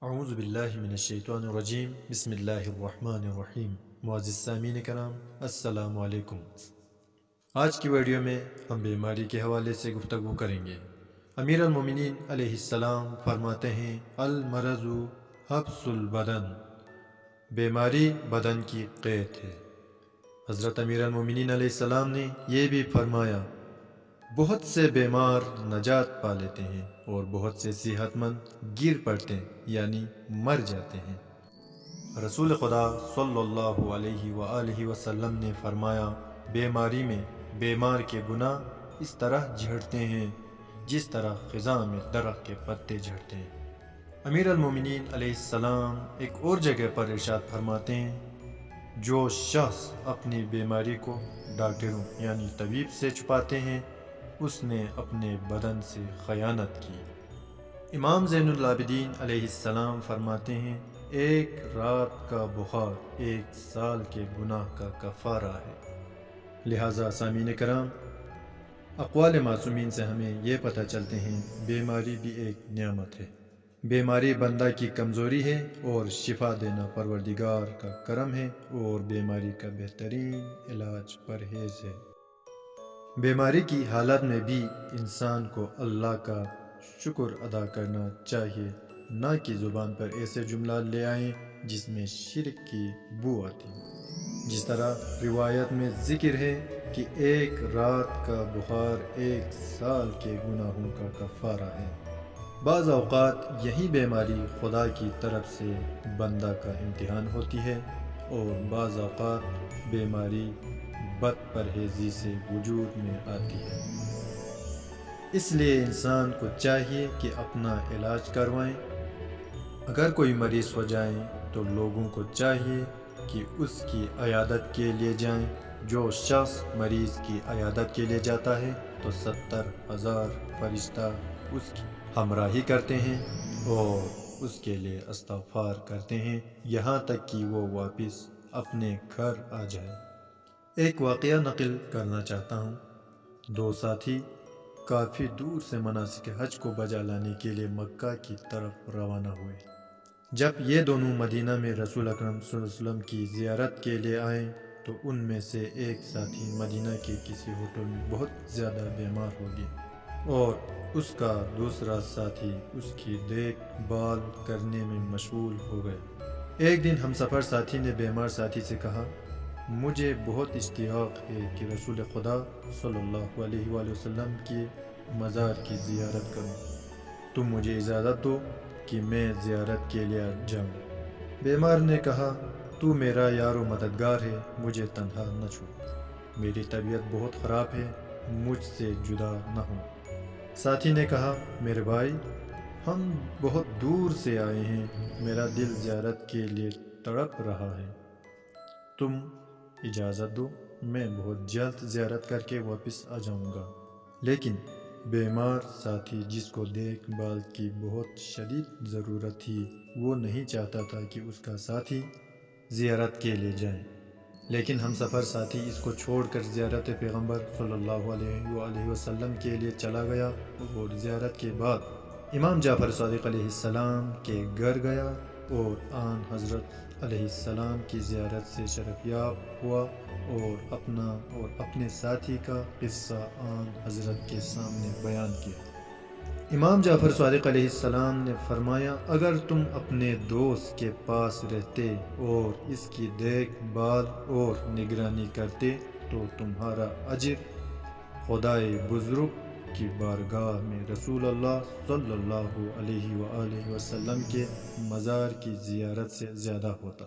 اعوذ باللہ من الشیطان الرجیم بسم اللہ الرحمن الرحیم۔ معزز سامعین کرام، السلام علیکم۔ آج کی ویڈیو میں ہم بیماری کے حوالے سے گفتگو کریں گے۔ امیر المومنین علیہ السلام فرماتے ہیں المرض حبس البدن، بیماری بدن کی قید ہے۔ حضرت امیر المومنین علیہ السلام نے یہ بھی فرمایا بہت سے بیمار نجات پا لیتے ہیں اور بہت سے صحت مند گر پڑتے ہیں یعنی مر جاتے ہیں۔ رسول خدا صلی اللہ علیہ وآلہ وسلم نے فرمایا بیماری میں بیمار کے گناہ اس طرح جھڑتے ہیں جس طرح خزاں میں درخت کے پتے جھڑتے ہیں۔ امیر المومنین علیہ السلام ایک اور جگہ پر ارشاد فرماتے ہیں جو شخص اپنی بیماری کو ڈاکٹروں یعنی طبیب سے چھپاتے ہیں اس نے اپنے بدن سے خیانت کی۔ امام زین العابدین علیہ السلام فرماتے ہیں ایک رات کا بخار 1 سال کے گناہ کا کفارہ ہے۔ لہٰذا سامعین کرام، اقوال معصومین سے ہمیں یہ پتہ چلتے ہیں بیماری بھی ایک نعمت ہے۔ بیماری بندہ کی کمزوری ہے اور شفا دینا پروردگار کا کرم ہے، اور بیماری کا بہترین علاج پرہیز ہے۔ بیماری کی حالت میں بھی انسان کو اللہ کا شکر ادا کرنا چاہیے، نہ کہ زبان پر ایسے جملہ لے آئیں جس میں شرک کی بو آتی۔ جس طرح روایت میں ذکر ہے کہ 1 رات کا بخار 1 سال کے گناہوں کا کفارہ ہے۔ بعض اوقات یہی بیماری خدا کی طرف سے بندہ کا امتحان ہوتی ہے، اور بعض اوقات بیماری بد پرہیزی سے وجود میں آتی ہے۔ اس لیے انسان کو چاہیے کہ اپنا علاج کروائیں۔ اگر کوئی مریض ہو جائیں تو لوگوں کو چاہیے کہ اس کی عیادت کے لیے جائیں۔ جو شخص مریض کی عیادت کے لیے جاتا ہے تو 70,000 فرشتہ اس کی ہمراہی کرتے ہیں اور اس کے لیے استغفار کرتے ہیں یہاں تک کہ وہ واپس اپنے گھر آ جائے۔ ایک واقعہ نقل کرنا چاہتا ہوں۔ 2 ساتھی کافی دور سے مناسک حج کو بجا لانے کے لیے مکہ کی طرف روانہ ہوئے۔ جب یہ دونوں مدینہ میں رسول اکرم صلی اللہ علیہ وسلم کی زیارت کے لیے آئے تو ان میں سے ایک ساتھی مدینہ کے کسی ہوٹل میں بہت زیادہ بیمار ہو گیا اور اس کا دوسرا ساتھی اس کی دیکھ بھال کرنے میں مشغول ہو گیا۔ ایک دن ہم سفر ساتھی نے بیمار ساتھی سے کہا مجھے بہت اشتیاق ہے کہ رسول خدا صلی اللہ علیہ وآلہ وسلم کے مزار کی زیارت کروں، تم مجھے اجازت دو کہ میں زیارت کے لیے جاؤں۔ بیمار نے کہا تو میرا یار و مددگار ہے، مجھے تنہا نہ چھوڑ، میری طبیعت بہت خراب ہے، مجھ سے جدا نہ ہو۔ ساتھی نے کہا میرے بھائی، ہم بہت دور سے آئے ہیں، میرا دل زیارت کے لیے تڑپ رہا ہے، تم اجازت دو، میں بہت جلد زیارت کر کے واپس آ جاؤں گا۔ لیکن بیمار ساتھی جس کو دیکھ بھال کی بہت شدید ضرورت تھی وہ نہیں چاہتا تھا کہ اس کا ساتھی زیارت کے لیے جائے، لیکن ہم سفر ساتھی اس کو چھوڑ کر زیارت پیغمبر صلی اللہ علیہ وآلہ وسلم کے لیے چلا گیا اور زیارت کے بعد امام جعفر صادق علیہ السلام کے گھر گیا اور آن حضرت علیہ السلام کی زیارت سے شرفیاب ہوا اور اپنا اور اپنے ساتھی کا قصہ آن حضرت کے سامنے بیان کیا۔ امام جعفر صادق علیہ السلام نے فرمایا اگر تم اپنے دوست کے پاس رہتے اور اس کی دیکھ بھال اور نگرانی کرتے تو تمہارا اجر خدائے بزرگ کی بارگاہ میں رسول اللہ صلی اللہ علیہ وآلہ وسلم کے مزار کی زیارت سے زیادہ ہوتا۔